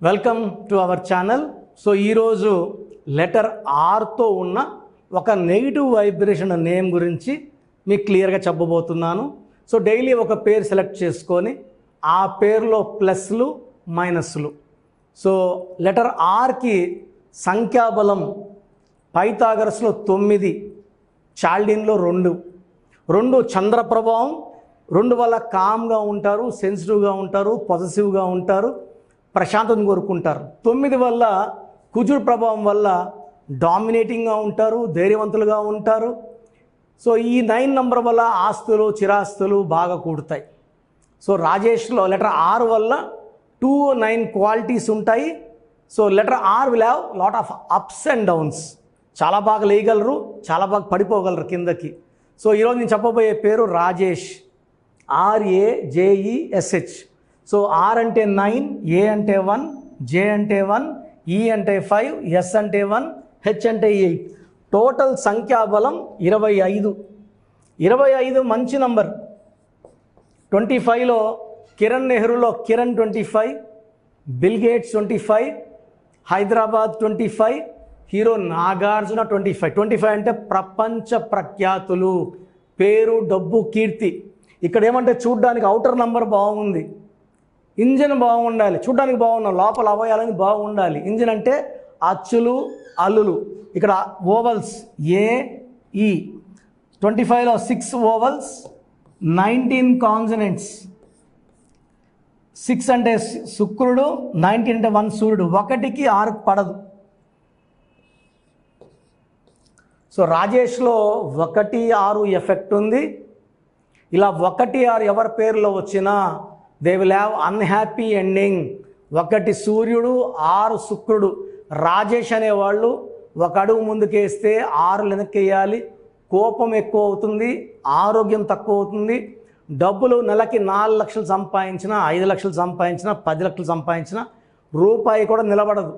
Welcome to our channel. So ఈరోజు letter ఆర్తో ఉన్న ఒక నెగిటివ్ వైబ్రేషన్ నేమ్ గురించి మీకు క్లియర్గా చెప్పబోతున్నాను. సో డైలీ ఒక పేరు సెలెక్ట్ చేసుకొని ఆ పేరులో ప్లస్లు మైనస్లు. సో లెటర్ ఆర్కి సంఖ్యాబలం పైథాగరస్లో 9, చాల్డిన్లో 2 చంద్ర ప్రభావం. 2 వల్ల కామ్గా ఉంటారు, సెన్సిటివ్గా ఉంటారు, పొజెసివ్గా ఉంటారు, ప్రశాంతతను కోరుకుంటారు. 9 వల్ల కుజుడు ప్రభావం వల్ల డామినేటింగ్గా ఉంటారు, ధైర్యవంతులుగా ఉంటారు. సో ఈ 9 నంబర్ వల్ల ఆస్తులు చిరాస్తులు బాగా కూడతాయి. సో రాజేష్లో లెటర్ ఆర్ వల్ల 2, 9 క్వాలిటీస్ ఉంటాయి. So letter R will have lot of ups and downs. చాలా బాగా లేయగలరు, చాలా బాగా పడిపోగలరు కిందకి. సో ఈరోజు నేను చెప్పబోయే పేరు రాజేష్, RAJESH. సో ఆర్ అంటే 9, ఏ అంటే 1, జే అంటే 1, ఈ అంటే 5, ఎస్ అంటే 1, హెచ్ అంటే 8. టోటల్ సంఖ్యాబలం 25. 25 మంచి నంబర్. 25లో కిరణ్ నెహ్రూలో Kiran 25, Bill Gates 25, Hyderabad 25, hero Nagarjuna 25. 25 అంటే ప్రపంచ ప్రఖ్యాతులు, పేరు, డబ్బు, కీర్తి. ఇక్కడ ఏమంటే చూడ్డానికి అవుటర్ నంబర్ బాగుంది, ఇంజిన్ బాగుండాలి. చూడ్డానికి బాగున్నాం, లోపల అవయాలని బాగుండాలి. ఇంజిన్ అంటే అచ్చులు అల్లులు. ఇక్కడ ఓవల్స్ ఏఈ. 25లో 6 ovals, 19 consonants. 6 అంటే శుక్రుడు, 19 అంటే 1 సూర్యుడు. 1కి 6 పడదు. సో రాజేష్లో 1, 6 ఎఫెక్ట్ ఉంది. ఇలా 1, 6 ఎవరి పేరులో వచ్చినా they will have unhappy ending. 1 సూర్యుడు, 6 శుక్రుడు. రాజేష్ అనేవాళ్ళు 1 అడుగు ముందుకేస్తే 6 వెనక్కి వేయాలి. కోపం ఎక్కువ అవుతుంది, ఆరోగ్యం తక్కువ అవుతుంది. డబ్బులు నెలకి 4 లక్షలు సంపాదించినా, 5 లక్షలు సంపాదించినా, 10 లక్షలు సంపాదించినా రూపాయి కూడా నిలబడదు,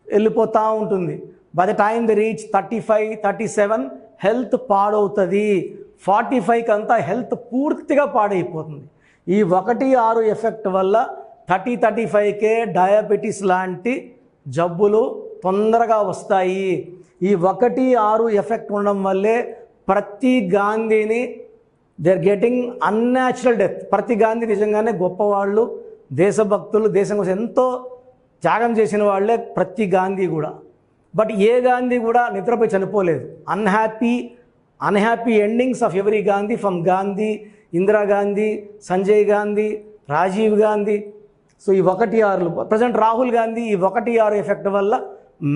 వెళ్ళిపోతూ ఉంటుంది. By the time the reach 35, 37 health పాడవుతుంది. 45కి అంతా హెల్త్ పూర్తిగా పాడైపోతుంది. ఈ 1, 6 ఎఫెక్ట్ వల్ల 30, 35కే డయాబెటీస్ లాంటి జబ్బులు తొందరగా వస్తాయి. ఈ 1, 6 ఎఫెక్ట్ ఉండడం వల్లే ప్రతి గాంధీని they are getting unnatural death. ప్రతి గాంధీ నిజంగానే గొప్పవాళ్ళు, దేశభక్తులు, దేశం కోసం ఎంతో త్యాగం చేసిన వాళ్ళే ప్రతి గాంధీ కూడా. బట్ ఏ గాంధీ కూడా నిద్రపోయి చనిపోలేదు. Unhappy endings of every Gandhi, from Gandhi, Indira Gandhi, Sanjay Gandhi, Rajiv Gandhi. So ఈ 1, 6 ప్రజెంట్ రాహుల్ గాంధీ ఈ 1, 6 ఎఫెక్ట్ వల్ల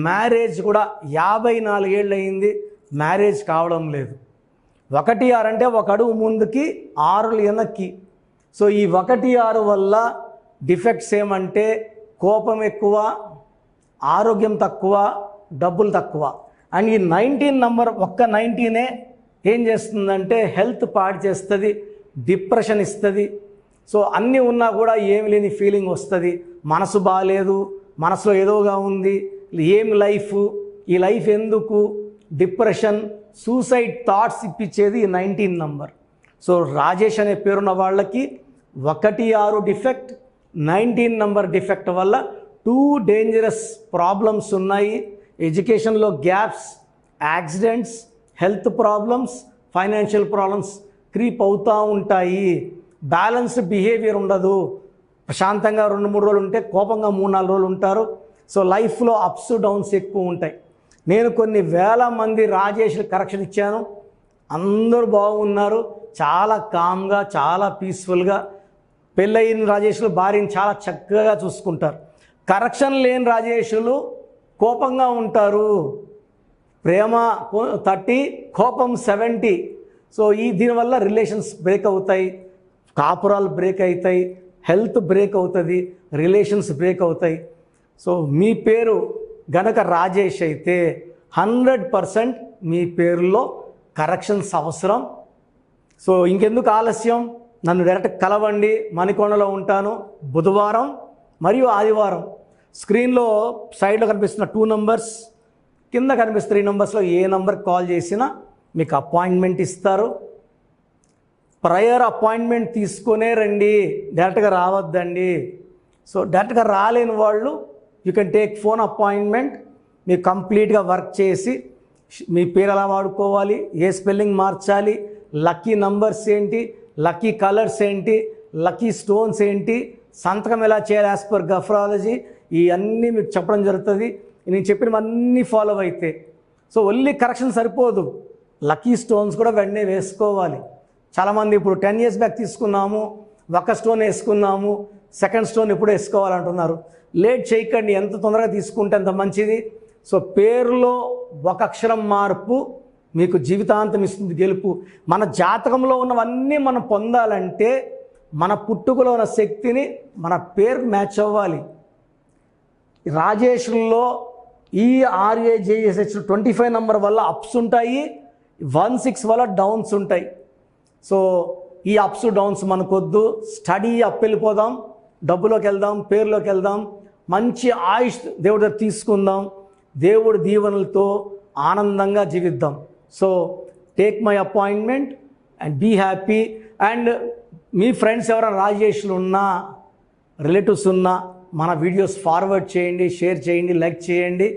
మ్యారేజ్ కూడా 54 ఏళ్ళు అయింది, మ్యారేజ్ కావడం లేదు. 1, 6 అంటే 1 అడుగు ముందుకి 6 వెనక్కి. సో ఈ 1, 6 వల్ల డిఫెక్ట్స్ ఏమంటే కోపం ఎక్కువ, ఆరోగ్యం తక్కువ, డబ్బులు తక్కువ. అండ్ ఈ 19 నంబర్, ఒక్క 19ఏ ఏం చేస్తుందంటే హెల్త్ పాడు చేస్తుంది, డిప్రెషన్ ఇస్తుంది. సో అన్నీ ఉన్నా కూడా ఏమి లేని ఫీలింగ్ వస్తుంది. మనసు బాగాలేదు, మనసులో ఏదోగా ఉంది, ఏం లైఫ్, ఈ లైఫ్ ఎందుకు, డిప్రెషన్, సూసైడ్ థాట్స్ ఇప్పించేది ఈ 19 నంబర్. సో రాజేష్ అనే పేరున్న వాళ్ళకి 1, 6 డిఫెక్ట్, 19 నంబర్ డిఫెక్ట్ వల్ల 2 డేంజరస్ ప్రాబ్లమ్స్ ఉన్నాయి. ఎడ్యుకేషన్లో gaps, accidents, health problems, financial problems creep అవుతూ ఉంటాయి. బ్యాలెన్స్డ్ బిహేవియర్ ఉండదు. ప్రశాంతంగా 2-3 రోజులు ఉంటే కోపంగా 3-4 రోజులు ఉంటారు. సో లైఫ్లో అప్స్ డౌన్స్ ఎక్కువ ఉంటాయి. నేను కొన్ని వేల మంది రాజేష్ కరెక్షన్ ఇచ్చాను, అందరూ బాగున్నారు, చాలా కామ్గా, చాలా పీస్ఫుల్గా. పెళ్ళయిన రాజేష్లు భార్యని చాలా చక్కగా చూసుకుంటారు. కరెక్షన్ లేని రాజేషులు కోపంగా ఉంటారు. ప్రేమ 30, కోపం 70. సో దీనివల్ల రిలేషన్స్ బ్రేక్ అవుతాయి, కాపురాలు బ్రేక్ అవుతాయి, హెల్త్ బ్రేక్ అవుతుంది, రిలేషన్స్ బ్రేక్ అవుతాయి. సో మీ పేరు గనక రాజేష్ అయితే 100% మీ పేరులో కరెక్షన్స్ అవసరం. సో ఇంకెందుకు ఆలస్యం, నన్ను డైరెక్ట్ కలవండి. మణికొండలో ఉంటాను బుధవారం మరియు ఆదివారం. స్క్రీన్లో సైడ్లో కనిపిస్తున్న 2 నంబర్స్, కింద కనిపిస్తున్న 3 నంబర్స్లో ఏ నంబర్కి కాల్ చేసినా మీకు అపాయింట్మెంట్ ఇస్తారు. ప్రయర్ అపాయింట్మెంట్ తీసుకునే రండి, డైరెక్ట్గా రావద్దండి. సో డైరెక్ట్గా రాలేని వాళ్ళు you can take phone appointment. మీకు కంప్లీట్గా వర్క్ చేసి మీ పేరు ఎలా వాడుకోవాలి, ఏ స్పెల్లింగ్ మార్చాలి, లక్కీ నంబర్స్ ఏంటి, లక్కీ కలర్స్ ఏంటి, లక్కీ స్టోన్స్ ఏంటి, సంతకం ఎలా చేయాలి యాజ్ పర్ గ్రఫరాలజీ, ఇవన్నీ మీకు చెప్పడం జరుగుతుంది. నేను చెప్పినవన్నీ ఫాలో అయితే సో ఓన్లీ కరెక్షన్ సరిపోదు, లక్కీ స్టోన్స్ కూడా వెంటనే వేసుకోవాలి. చాలామంది ఇప్పుడు 10 years బ్యాక్ తీసుకున్నాము, ఒక స్టోన్ వేసుకున్నాము, సెకండ్ స్టోన్ ఎప్పుడు వేసుకోవాలంటున్నారు. లేట్ చేయకండి, ఎంత తొందరగా తీసుకుంటే అంత మంచిది. సో పేరులో ఒక అక్షరం మార్పు మీకు జీవితాంతం ఇస్తుంది గెలుపు. మన జాతకంలో ఉన్నవన్నీ మనం పొందాలంటే మన పుట్టుకలో ఉన్న శక్తిని మన పేరుకు మ్యాచ్ అవ్వాలి. రాజేష్లో ఈ RAJSH 25 నెంబర్ వల్ల అప్స్ ఉంటాయి, 16 వల్ల డౌన్స్ ఉంటాయి. సో ఈ అప్స్ డౌన్స్ మనకొద్దు, స్టడీ అప్ వెళ్ళిపోదాం, డబ్బులోకి వెళ్దాం, పేరులోకి వెళ్దాం, మంచి ఆయుష్ దేవుడి దగ్గర తీసుకుందాం, దేవుడి దీవెనలతో ఆనందంగా జీవిద్దాం. So take my appointment and be happy. And మీ ఫ్రెండ్స్ ఎవరైనా రాజేష్లు ఉన్నా, రిలేటివ్స్ ఉన్నా మన వీడియోస్ ఫార్వర్డ్ చేయండి, షేర్ చేయండి, లైక్ చేయండి.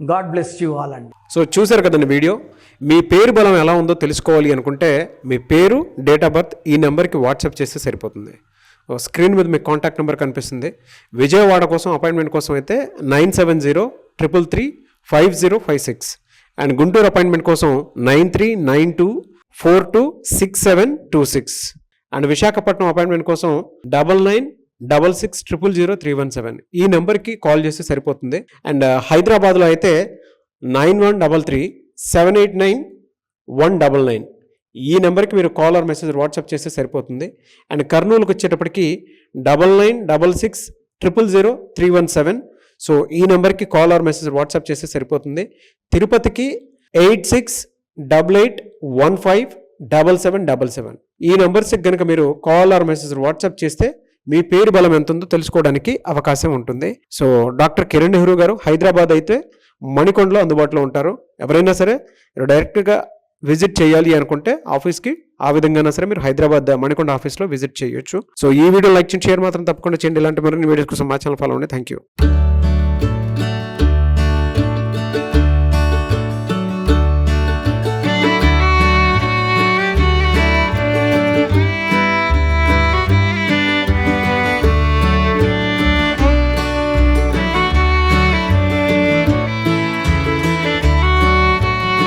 గాడ్ బ్లెస్ యూ ఆల్ అండి. సో చూసారు కదండి వీడియో. మీ పేరు బలం ఎలా ఉందో తెలుసుకోవాలి అనుకుంటే మీ పేరు, డేట్ ఆఫ్ బర్త్ ఈ నెంబర్కి వాట్సాప్ చేస్తే సరిపోతుంది. స్క్రీన్ మీద మీకు కాంటాక్ట్ నెంబర్ కనిపిస్తుంది. విజయవాడ కోసం అపాయింట్మెంట్ కోసం అయితే 9703335056 అండ్ గుంటూరు అపాయింట్మెంట్ కోసం 9392426726 అండ్ విశాఖపట్నం అపాయింట్మెంట్ కోసం 9966000317 ఈ నెంబర్కి కాల్ చేస్తే సరిపోతుంది. అండ్ హైదరాబాద్లో అయితే 9133789199 ఈ నెంబర్కి మీరు కాల్ ఆర్ మెసేజ్ వాట్సాప్ చేస్తే సరిపోతుంది. అండ్ కర్నూలుకి వచ్చేటప్పటికి 9966000317 సో ఈ నెంబర్కి కాల్ ఆర్ మెసేజ్ వాట్సాప్ చేస్తే సరిపోతుంది. తిరుపతికి 8688157777 ఈ నెంబర్స్కి కనుక మీరు కాల్ ఆర్ మెసేజ్ వాట్సాప్ చేస్తే మీ పేరు బలం ఎంత ఉందో తెలుసుకోవడానికి అవకాశం ఉంటుంది. సో డాక్టర్ కిరణ్ నెహ్రూ గారు హైదరాబాద్ అయితే మణికొండలో అందుబాటులో ఉంటారు. ఎవరైనా సరే డైరెక్ట్గా విజిట్ చేయాలి అనుకుంటే ఆఫీస్కి ఆ విధంగా సరే మీరు హైదరాబాద్ మణికొండ ఆఫీస్లో విజిట్ చేయొచ్చు. సో ఈ వీడియో లైక్ చేయండి, షేర్ మాత్రం తప్పకుండా చేయండి. ఇలాంటి మరిన్ని వీడియోస్ కోసం మా ఛానల్ ఫాలో అవ్వండి. Thank you.